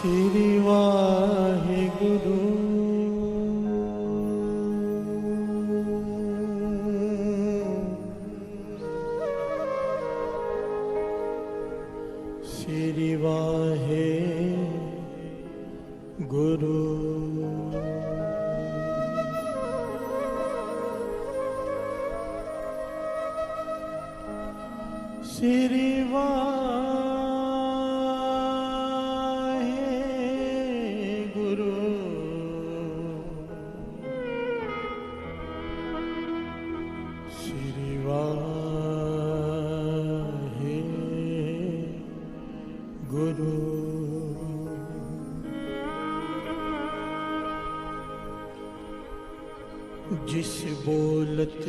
श्री वाहिगुरु। श्री वाहिगुरु। श्री वाहिगुरु। श्री वाहिगुरु। जिस बोलत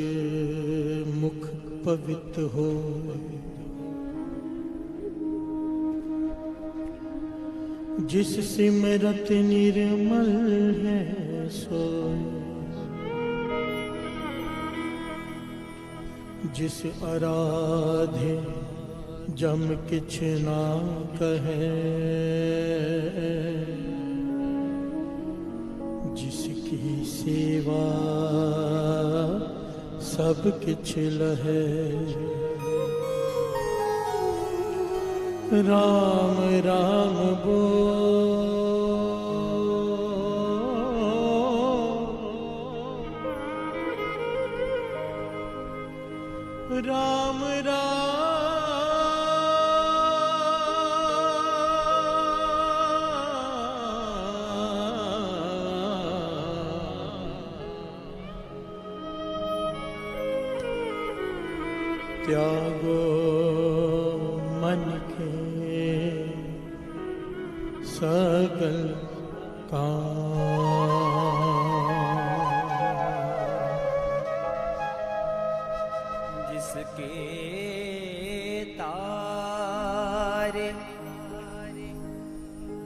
मुख पवित्र हो, जिस सिमरत निर्मल है सोए, जिस आराधे जम किछ ना कहे, जिसकी सेवा सब किछ लहे। राम राम बोल, राम त्यागो मन के सकल काम। जिसके तारे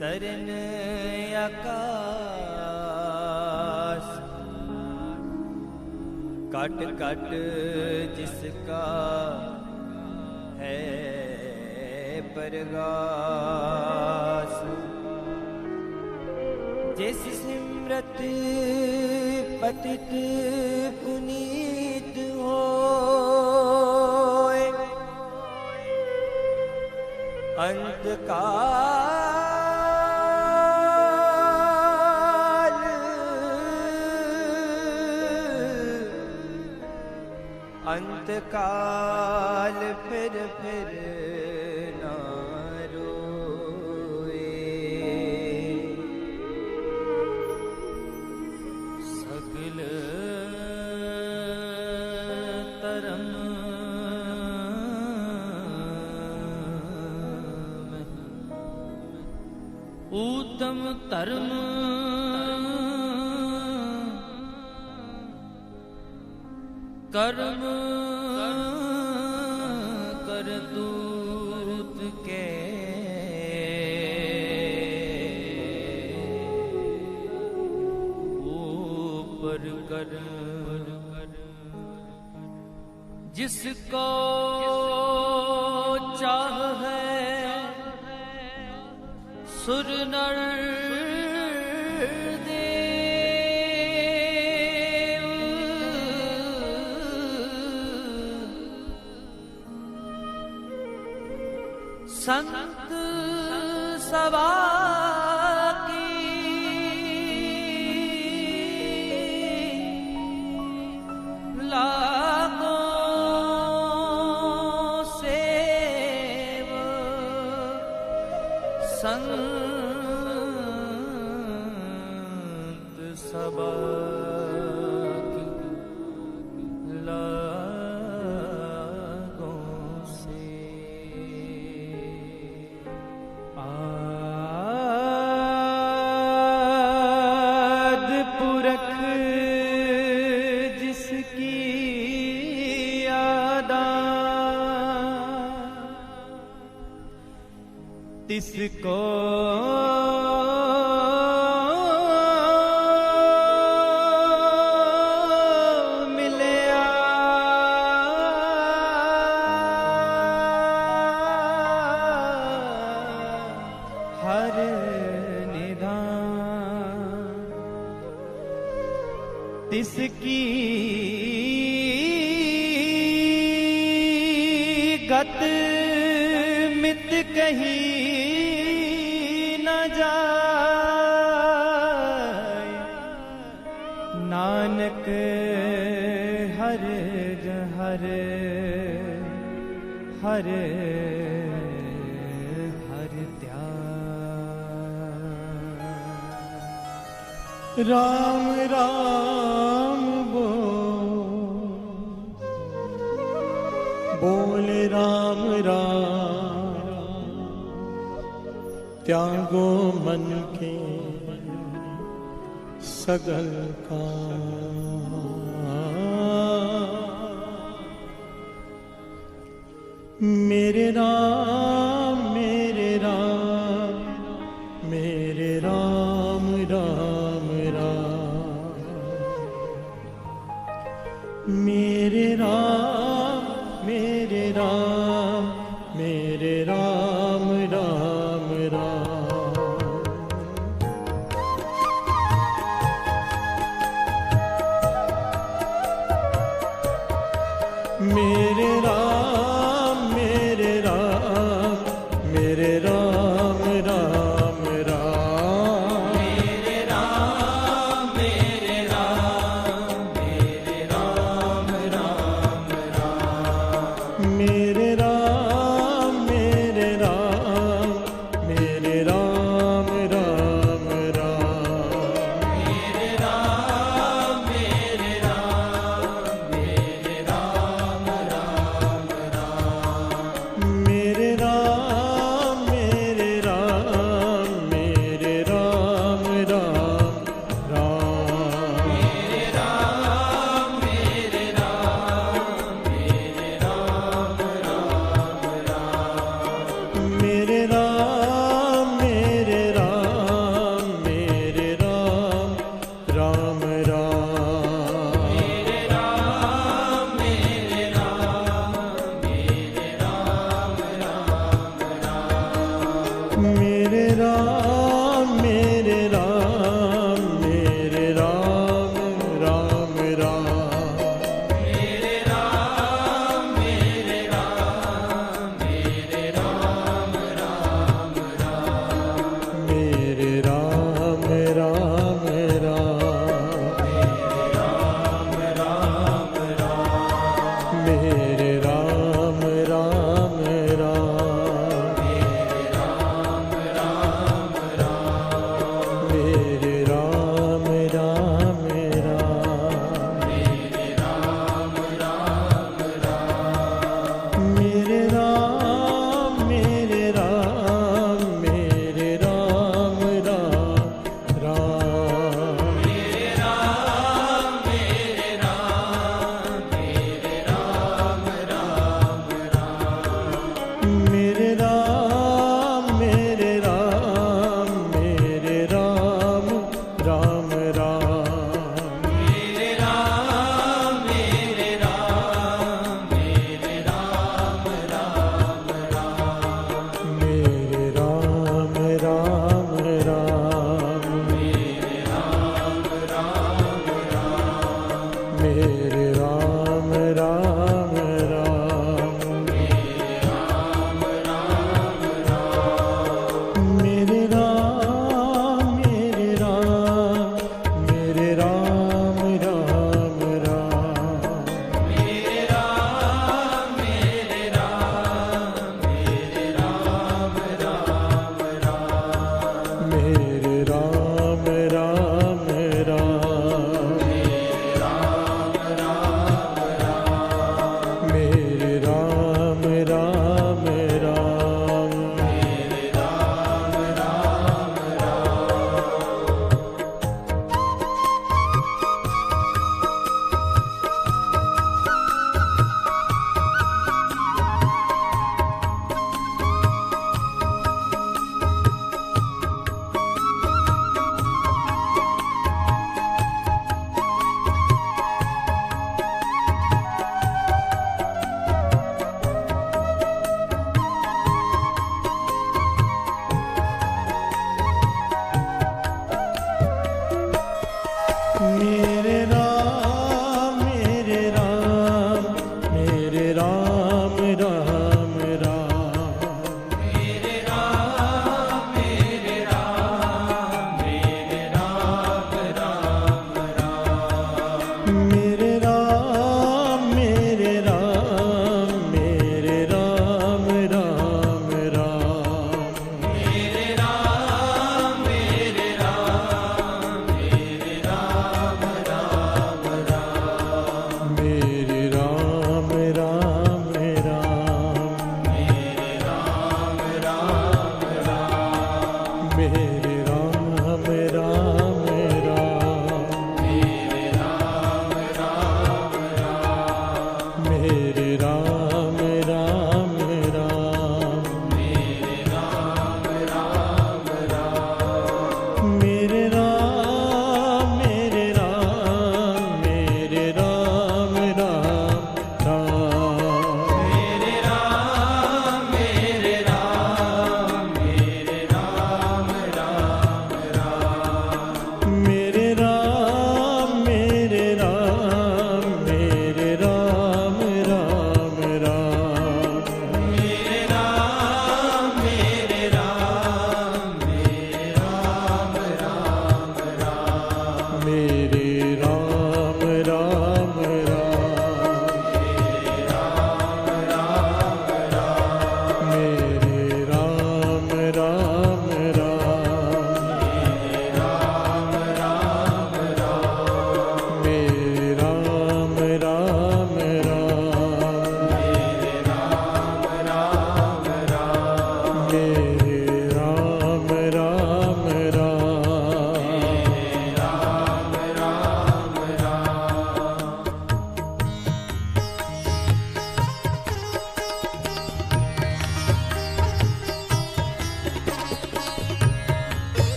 तरन आकाश, कट कट जिसका है प्रगास। जिस सिमरत पतित पुनीत होए, अंतकाल अंतकाल फिर ना रोए। सगल तरम उत्तम धर्म, कर्म करतूत के ऊपर कर। जिसको चाह है सुर नर संत सभा की लागों सेव संत सभा तिसको मिलया हर तिसकी गत मित कही न जाय। नानक हर हर हर हर त्याग। राम राम बोल राम राम, त्यागो मन के सगल काम। मेरे राम मेरे राम मेरे राम राम राम। मेरे राम मेरे राम मेरे राम राम राम। मेरे राम मेरे राम मेरे राम राम राम। मेरे राम मेरे राम मेरे राम राम राम। मेरे राम मेरे राम मेरे राम राम राम। मेरे राम मेरे राम मेरे राम राम राम। मेरे राम मेरे राम मेरे राम राम राम। मेरे राम मेरे राम मेरे राम राम राम। मेरे राम मेरे राम मेरे राम राम राम। मेरे राम मेरे राम मेरे राम राम राम। मेरे राम मेरे राम मेरे राम राम राम। मेरे राम मेरे राम मेरे राम राम राम। मेरे राम राम राम मेरे राम राम राम। मेरे राम राम राम। मेरे राम मेरे राम मेरे राम राम राम। मेरे राम मेरे राम मेरे राम राम राम। मेरे राम मेरे राम मेरे राम राम राम। मेरे राम राम राम। मेरे राम राम राम। मेरे राम मेरे राम मेरे राम राम राम। मेरे राम मेरे राम मेरे राम राम राम। मेरे राम राम राम।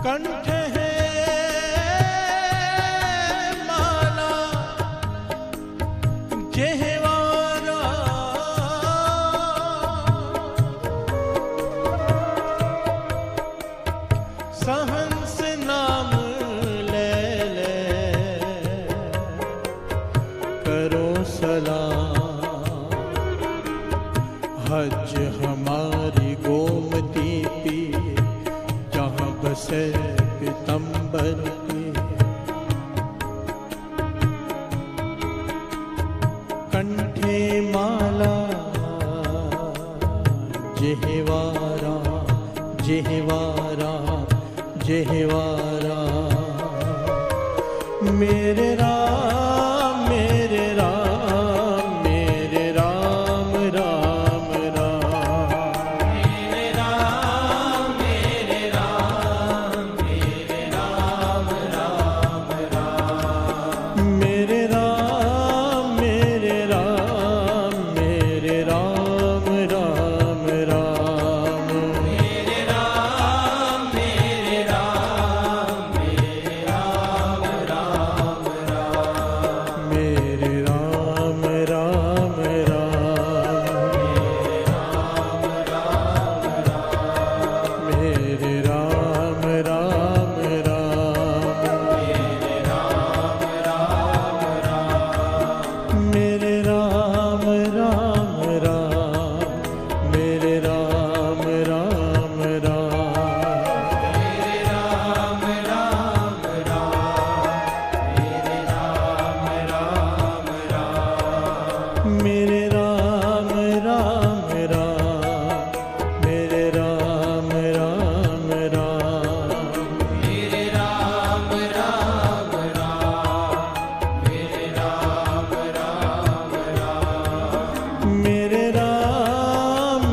कंठ है माला जेहवारा, सहंस नाम ले ले करो सलाम। हज हमारी गोमती पी जहाँ बसे पीतम्बर की। कंठे माला जेहवारा जेहवारा जेहवारा। मेरे राम मेरे राम मेरे राम राम राम। मेरे राम मेरे राम मेरे राम राम राम। मेरे राम मेरे राम मेरे राम राम राम। मेरे राम मेरे राम मेरे राम राम राम। मेरे राम राम राम। मेरे राम राम राम। मेरे राम राम राम। मेरे राम राम राम। मेरे राम राम राम। मेरे राम राम राम। मेरे राम राम राम मेरे राम राम राम। मेरे राम मेरे राम मेरे राम राम राम। मेरे राम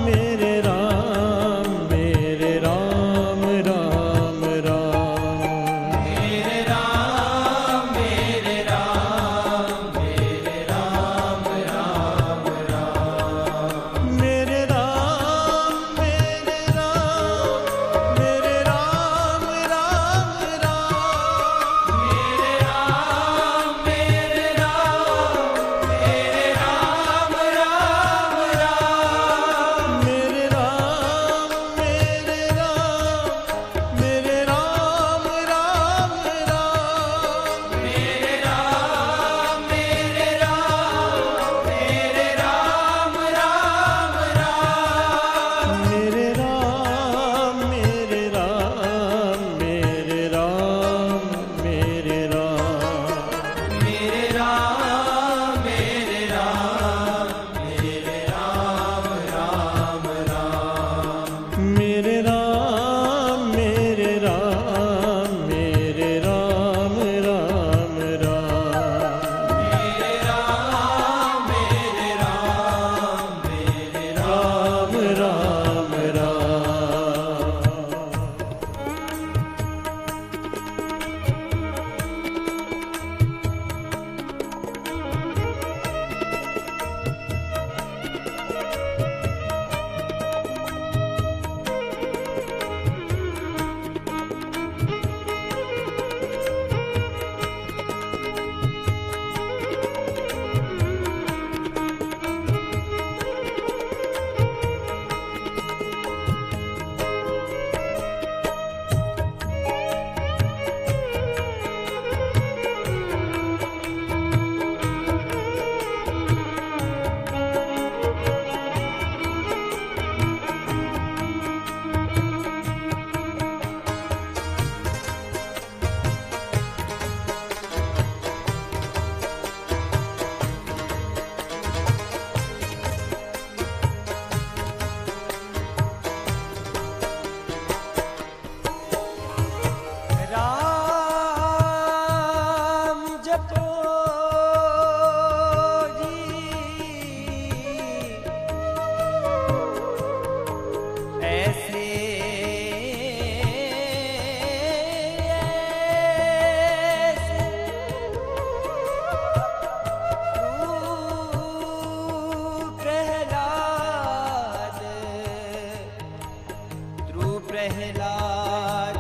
मेरे राम मेरे राम राम राम। मेरे राम मेरे राम मेरे राम राम राम। मेरे राम मेरे राम मेरे राम राम राम। मेरे राम मेरे राम मेरे राम राम राम। मेरे राम मेरे राम मेरे राम राम राम। मेरे राम मेरे राम मेरे राम मेरे राम। मेरे राम मेरे राम मेरे राम राम राम। मेरे राम मेरे राम मेरे राम राम राम। मेरे राम मेरे राम मेरे राम राम राम राम। राम जपो जी ऐसे प्रहलाद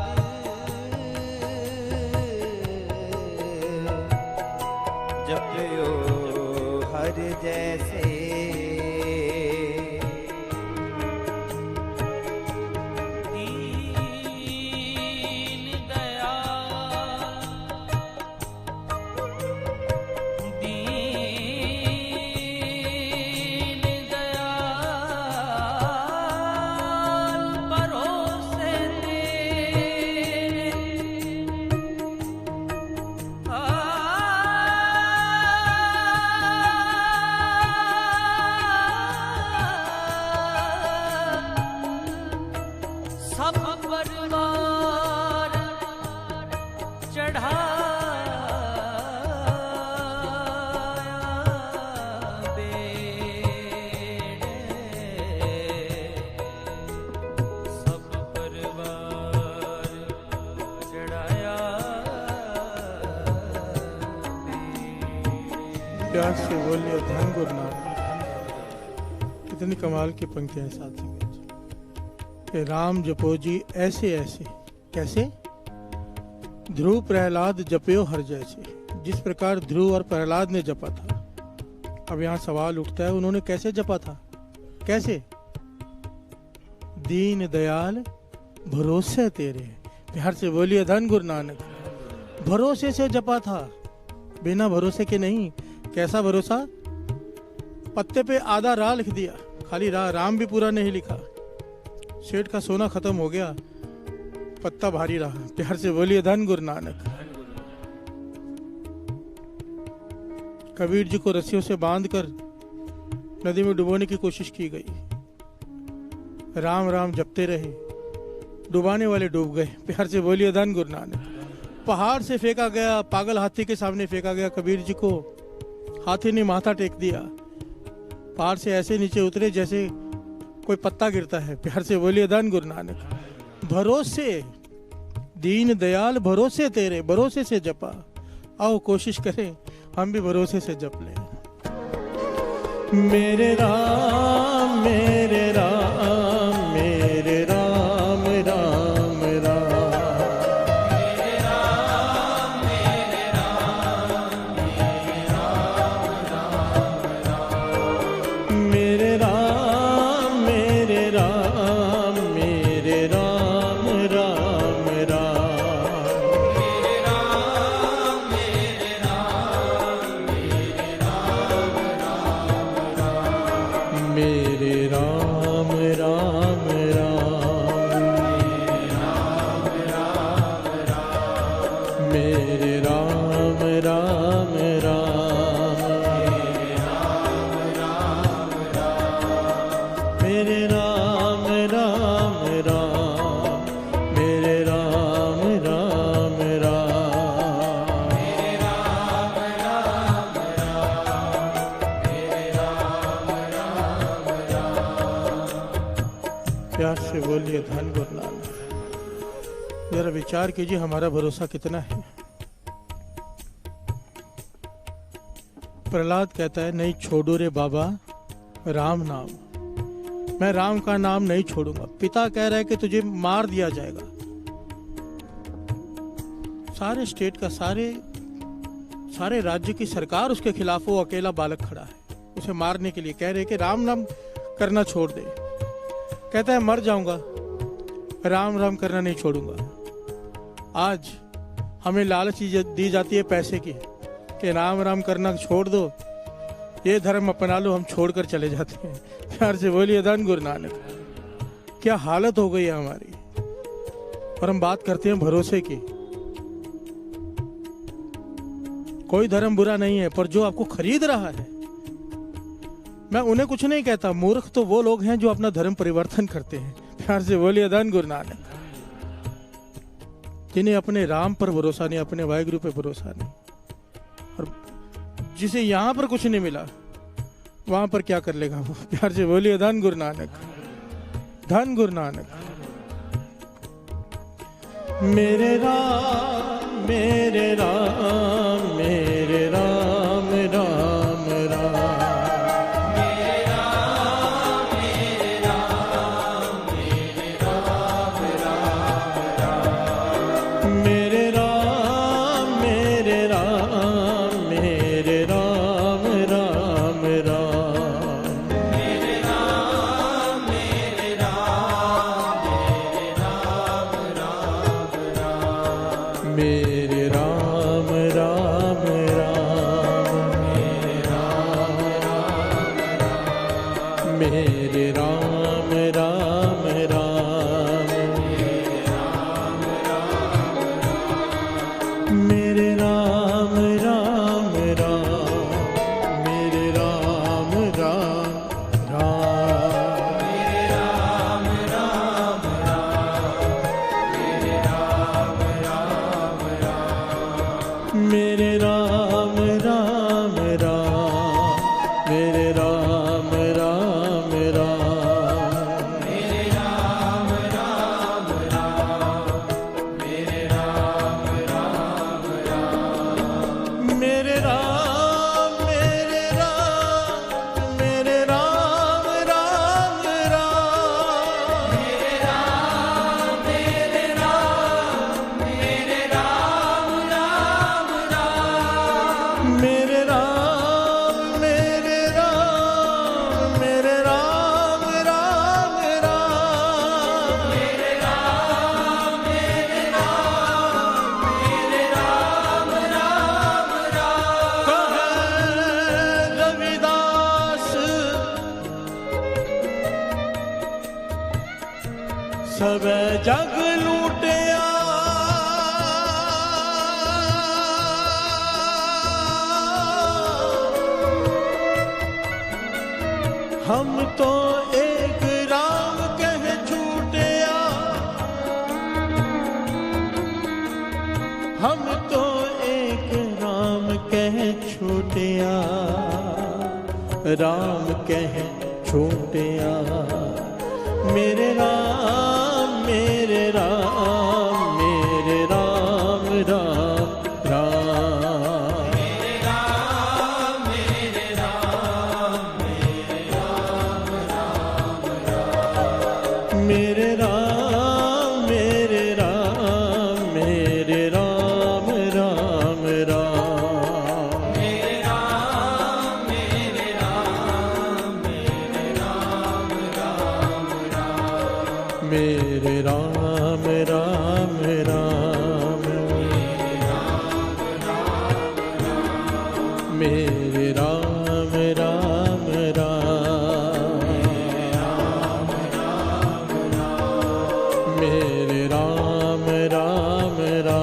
अपरवार चढ़ाया बेड़े, सब परवार चढ़ाया बेड़े। प्यार से बोलिए धन गुरु नानक। कितनी कमाल की पंक्तियां हैं साथी कि राम जपो जी ऐसे ऐसे। कैसे? ध्रुव प्रहलाद जपयो हर जैसे। जिस प्रकार ध्रुव और प्रहलाद ने जपा था। अब यहाँ सवाल उठता है उन्होंने कैसे जपा था? कैसे? दीन दयाल भरोसे तेरे। प्यार से बोलिए धन गुरु नानक। भरोसे से जपा था, बिना भरोसे के नहीं। कैसा भरोसा? पत्ते पे आधा रा लिख दिया, खाली रा, राम भी पूरा नहीं लिखा। सेठ का सोना खत्म हो गया, पत्ता भारी रहा। प्यार से बोलिए धन गुरु नानक। कबीर जी को रस्सियों से बांधकर नदी में डुबोने की कोशिश की गई। राम राम जपते रहे, डुबाने वाले डूब गए। प्यार से बोलिए धन गुरु नानक। पहाड़ से फेंका गया, पागल हाथी के सामने फेंका गया कबीर जी को। हाथी ने माथा टेक दिया, पहाड़ से ऐसे नीचे उतरे जैसे कोई पत्ता गिरता है। प्यार से बोलिए धन गुरु नानक। भरोसे, दीन दयाल भरोसे तेरे, भरोसे से जपा। आओ कोशिश करें हम भी भरोसे से जप लें। मेरे राम मेरे राम मेरे राम राम राम। मेरे राम मेरे राम मेरे राम राम राम। मेरे राम राम राम। मेरे राम राम राम। मेरे राम राम राम। मेरे राम राम राम। प्यार से बोलिए धन गुरु नानक। जरा विचार कीजिए हमारा भरोसा कितना है। प्रहलाद कहता है नहीं छोड़ो रे बाबा राम नाम, मैं राम का नाम नहीं छोड़ूंगा। पिता कह रहा है कि तुझे मार दिया जाएगा। सारे स्टेट का, सारे राज्य की सरकार उसके खिलाफ, वो अकेला बालक खड़ा है उसे मारने के लिए। कह रहे कि राम नाम करना छोड़ दे। कहता है मर जाऊंगा, राम राम करना नहीं छोड़ूंगा। आज हमें लालच दी जाती है पैसे की कि राम राम करना छोड़ दो, ये धर्म अपना लो, हम छोड़कर चले जाते हैं। प्यार से बोलिए धन गुरु नानक। क्या हालत हो गई है हमारी। और हम बात करते हैं भरोसे की। कोई धर्म बुरा नहीं है, पर जो आपको खरीद रहा है, मैं उन्हें कुछ नहीं कहता। मूर्ख तो वो लोग हैं जो अपना धर्म परिवर्तन करते हैं। प्यार से बोलिए धन गुरु नानक। जिन्हें अपने राम पर भरोसा नहीं, अपने वाहिगुरु पे भरोसा नहीं, और जिसे यहां पर कुछ नहीं मिला वहां पर क्या कर लेगा वो। प्यार से बोलिए धन गुरु नानक। धन गुरु नानक। मेरे राम मेरे राम मेरे राम राम राम। मेरे राम मेरे राम मेरे राम राम राम। मेरे राम मेरे राम मेरे राम राम राम। मेरे राम राम लूटिया हम तो एक राम कह छूटिया हम तो एक राम कह छूटिया राम कह छूटिया मेरे राम मेरे राम मेरे राम राम राम मेरे राम मेरे राम मेरे राम राम राम मेरे राम राम राम मेरे राम राम राम मेरे राम राम राम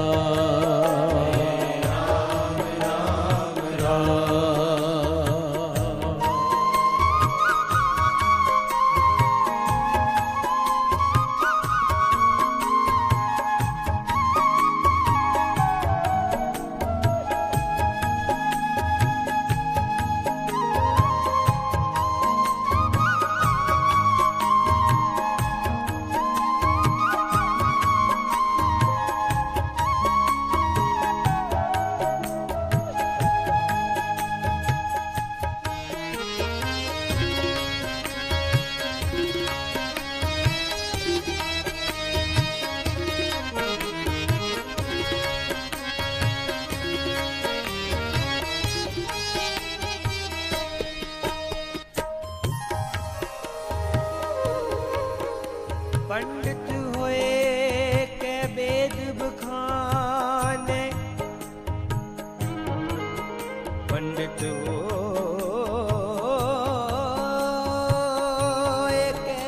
पंडित होए के वेद बखाने पंडित होए के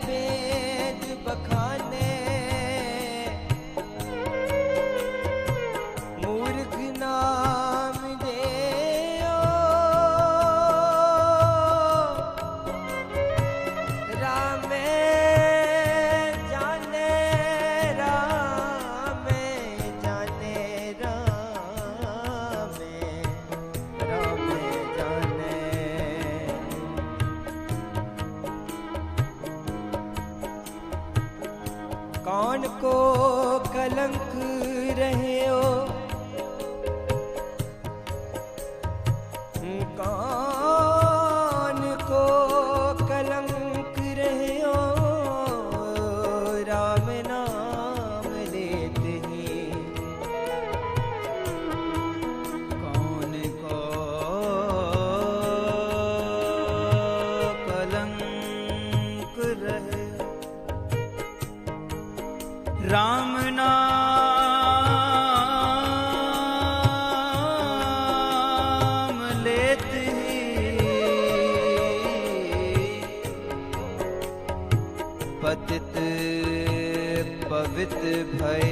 वेद बखाने मूर्ख नाम देओ रामे कौन को कलंक रहे हो कौन को कलंक रहे हो राम नाम लेते ही कौन को कलंक रहे राम नाम लेते ही पतित पवित भय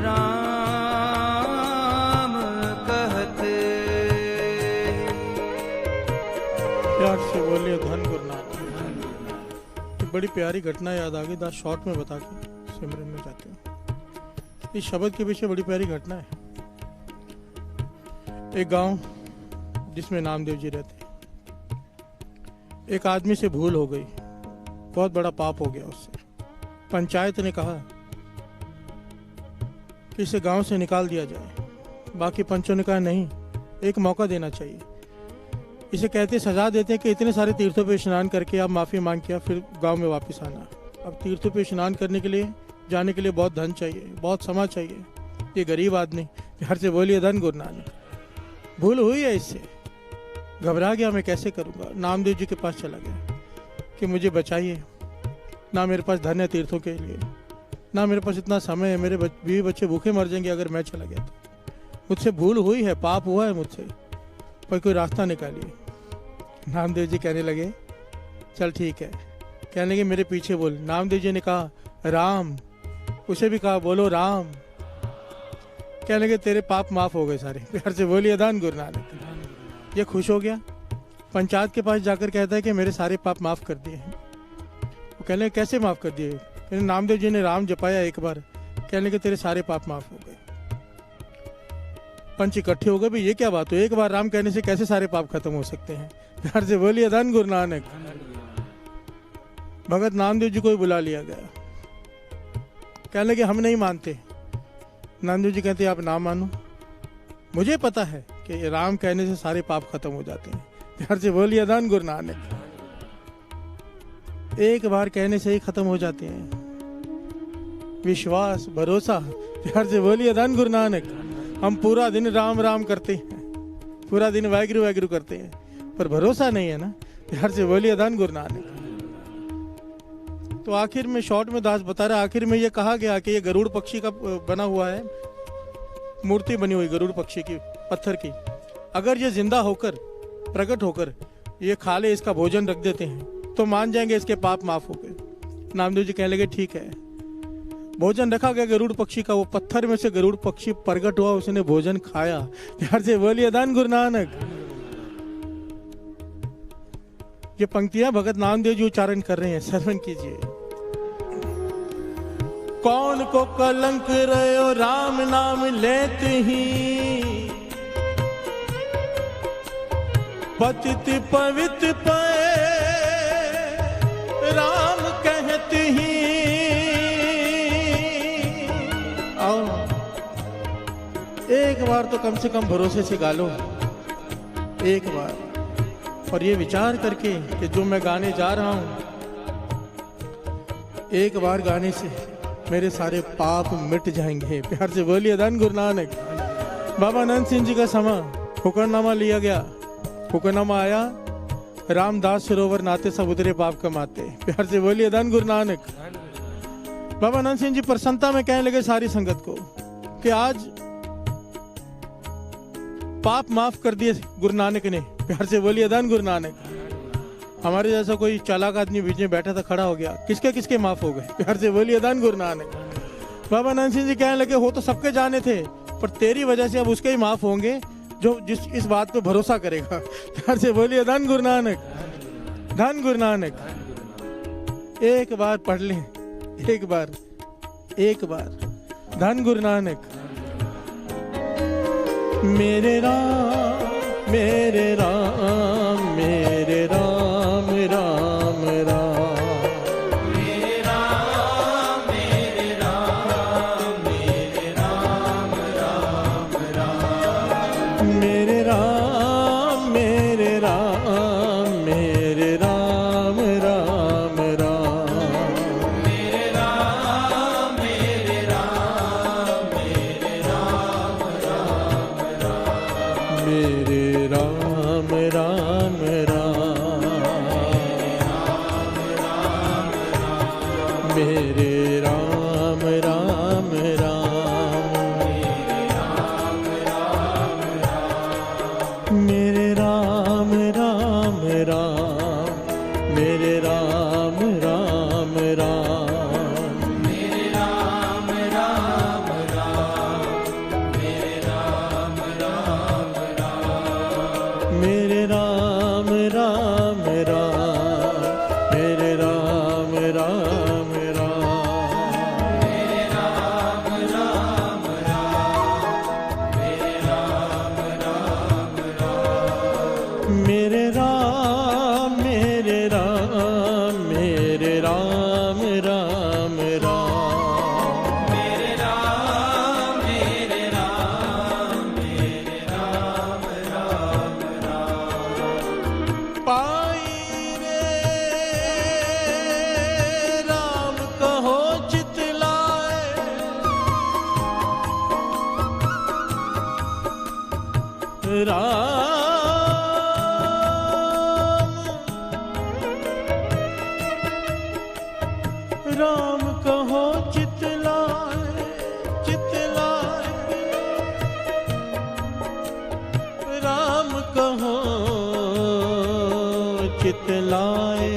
राम कहते प्यार से बोलिए धन गुरु नानक। एक बड़ी प्यारी घटना याद आ गई, दास शॉर्ट में बता के सिमरन में जाते हैं। इस शब्द के पीछे बड़ी प्यारी घटना है। एक गांव जिसमें नामदेव जी रहते, एक आदमी से भूल हो गई, बहुत बड़ा पाप हो गया उससे। पंचायत ने कहा कि इसे गांव से निकाल दिया जाए। बाकी पंचों ने कहा नहीं, एक मौका देना चाहिए। इसे कहते सजा देते हैं कि इतने सारे तीर्थों पे स्नान करके आप माफ़ी मांग के फिर गांव में वापस आना। अब तीर्थों पे स्नान करने के लिए जाने के लिए बहुत धन चाहिए, बहुत समय चाहिए। ये गरीब आदमी प्यार से बोलिए धन गुरु नानक। भूल हुई है, इससे घबरा गया, मैं कैसे करूँगा। नामदेव जी के पास चला गया कि मुझे बचाइए, ना मेरे पास धन है तीर्थों के लिए, ना मेरे पास इतना समय है, मेरे बीवी बच्चे भूखे मर जाएंगे अगर मैं चला गया तो। मुझसे भूल हुई है, पाप हुआ है मुझसे, पर कोई रास्ता निकालिए। नामदेव जी कहने लगे चल ठीक है, कहने लगे मेरे पीछे बोल। नामदेव जी ने कहा राम, उसे भी कहा बोलो राम। कहने लगे तेरे पाप माफ हो गए सारे। प्यार से बोलिए अदान गुरु नानक। ये खुश हो गया, पंचायत के पास जाकर कहता है कि मेरे सारे पाप माफ कर दिए हैं। वो कहने लगे कैसे माफ कर दिए? कहने नामदेव जी ने राम जपाया एक बार, कहने लगे तेरे सारे पाप माफ हो गए। पंच इकट्ठे हो गए, भाई ये क्या बात हो, एक बार राम कहने से कैसे सारे पाप खत्म हो सकते हैं? प्यार से बोलिए अदान गुरु नानक। भगत नामदेव जी को ही बुला लिया गया। कहने लगे हम नहीं मानते। नामदेव जी कहते आप ना मानो, मुझे पता है कि राम कहने से सारे पाप खत्म हो जाते हैं। प्यार से बोलिए अदान गुरु नानक। एक बार कहने से ही खत्म हो जाते हैं। विश्वास, भरोसा। प्यार से बोलिए अदान गुरु नानक। हम पूरा दिन राम राम करते हैं, पूरा दिन वाहिगुरु वाहिगुरु करते हैं, पर भरोसा नहीं है ना। प्यार से बोलिए अदान गुरु नानक। तो आखिर में शॉर्ट में दास बता रहा, आखिर में ये कहा गया कि ये गरुड़ पक्षी का बना हुआ है, मूर्ति बनी हुई गरुड़ पक्षी की, पत्थर की। अगर ये जिंदा होकर, प्रकट होकर ये खा ले, इसका भोजन रख देते हैं, तो मान जाएंगे इसके पाप माफ हो गए। नामदेव जी कहने लगे ठीक है। भोजन रखा गया गरुड़ पक्षी का, वो पत्थर में से गरुड़ पक्षी प्रकट हुआ, उसने भोजन खाया। प्यार से बोलिए अदान गुरु नानक। ये पंक्तियां भगत नामदेव जी उच्चारण कर रहे हैं, श्रवण कीजिए। कौन को कलंक रहो राम नाम लेते ही, पतित पवित्र पे राम कहते ही। आओ एक बार तो कम से कम भरोसे से गा लो, एक बार, और ये विचार करके कि जो मैं गाने जा रहा हूं, एक बार गाने से मेरे सारे पाप मिट जाएंगे। प्यार से बोलिए अदान गुरु नानक। बाबा आनंद सिंह जी का समा हुक्मनामा लिया गया, हुक्मनामा आया, रामदास सरोवर नाते सब उतरे पाप कमाते। प्यार से बोलिए अदान गुरु नानक। बाबा आनंद सिंह जी प्रसन्नता में कहने लगे सारी संगत को कि आज पाप माफ कर दिए गुरु नानक ने। प्यार से बोलिए अदान गुरु नानक। हमारे जैसा कोई चालाक आदमी बीच में बैठा था, खड़ा हो गया, किसके किसके माफ हो गए? प्यार से बोलिए अदान गुरु नानक। बाबा आनंद सिंह जी कहने लगे हो तो सबके जाने थे, पर तेरी वजह से अब उसके ही माफ होंगे जो जिस इस बात पे भरोसा करेगा। प्यार से बोलिए अदान गुरु नानक, धन गुरु नानक। एक बार पढ़ लें, एक बार धन गुरु नानक। मेरे राम मेरे राम मेरे राम राम राम, मेरे राम मेरे राम मेरे राम राम राम, मेरे राम मेरे राम मेरे राम राम राम, मेरे राम मेरे राम मेरे राम राम राम, मेरे राम राम राम, मेरे राम राम राम, मेरे राम राम राम, मेरे राम राम राम, मेरे राम राम राम, मेरे राम राम राम, मेरे राम राम राम, मेरे राम राम राम, मेरे राम राम राम, मेरे राम राम राम, मेरे राम मेरे राम मेरे राम राम राम, मेरे राम मेरे राम मेरे राम राम राम, पाई रे राम कहो चितलाए, राम कहो चितलाए चितलाए, राम कहो चितलाए,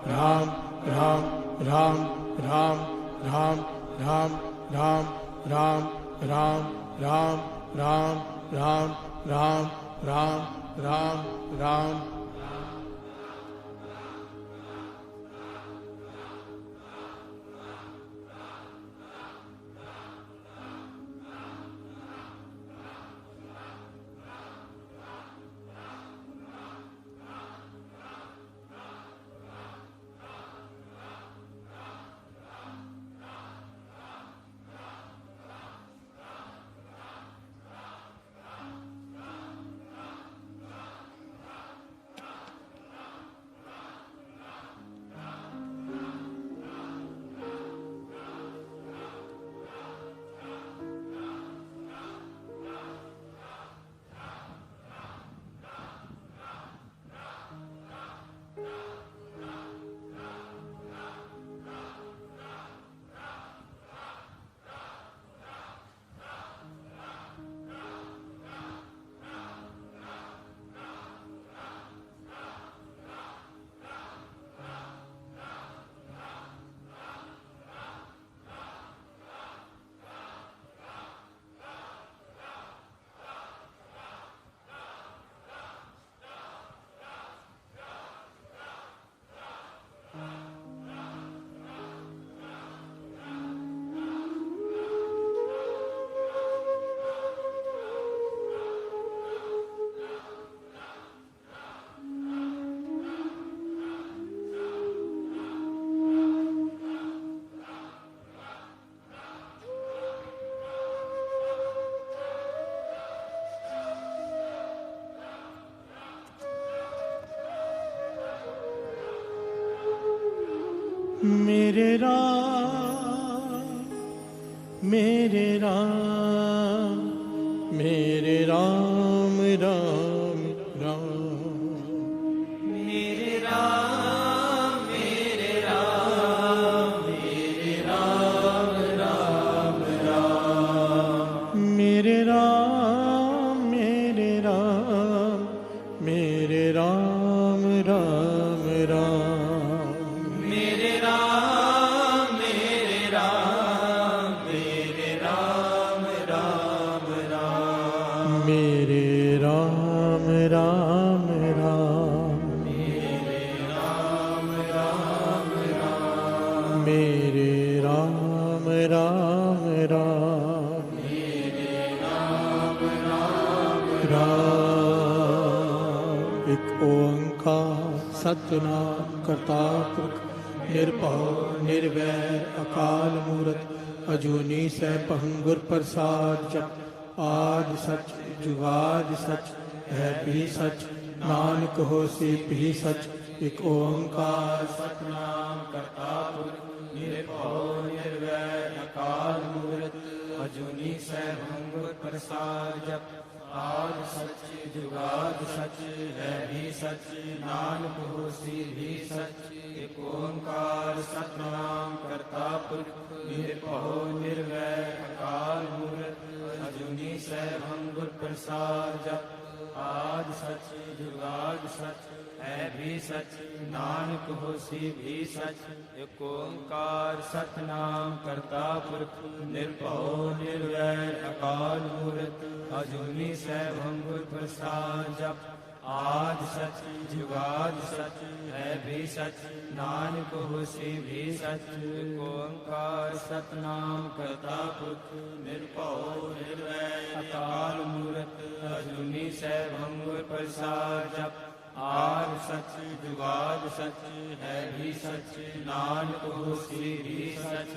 राम राम राम राम राम राम राम राम राम राम राम राम राम राम राम राम मेरे राम मेरे राम मेरे राम राम राम मेरे राम मेरे राम मेरे राम राम राम मेरे राम मेरे राम मेरे राम राम राम मेरे राम मेरे राम मेरे राम राम राम मेरे राम राम राम मेरे राम राम राम राम एक ओंकार सतनाम करता पुरख निर्भव निर्वैर अकाल मूरत अजूनी सैभं गुर प्रसाद जप आद सच जुगाद सच है भी सच नानक होसी भी सच एक ओंकार सतनाम करता पुरख निर्भव निर्वैर अकाल मूरत अजूनी सैभं गुर प्रसाद जप आद सच जुगाद सच है भी सच नानक होसी भी सच एक ओंकार सतनाम करता पुरख निर्भव निर्वैर अकाल मूरत अजूनी सैभं गुर प्रसाद जप आद सच जुगाद सच है भी सच नानक होसी भी सच एक ओंकार सतनाम करता पुरख निर्भव निर्वैर अकाल मूरत अजूनी सैभं गुर प्रसाद जप आद सच जुगाद सच है भी सच नानक होसी भी सच एक ओंकार सतनाम करता पुरख निर्भव निर्वैर अकाल मूरत अजूनी सैभं गुर प्रसाद जप आद सच जुगाद सच है भी सच नानक होसी भी सच।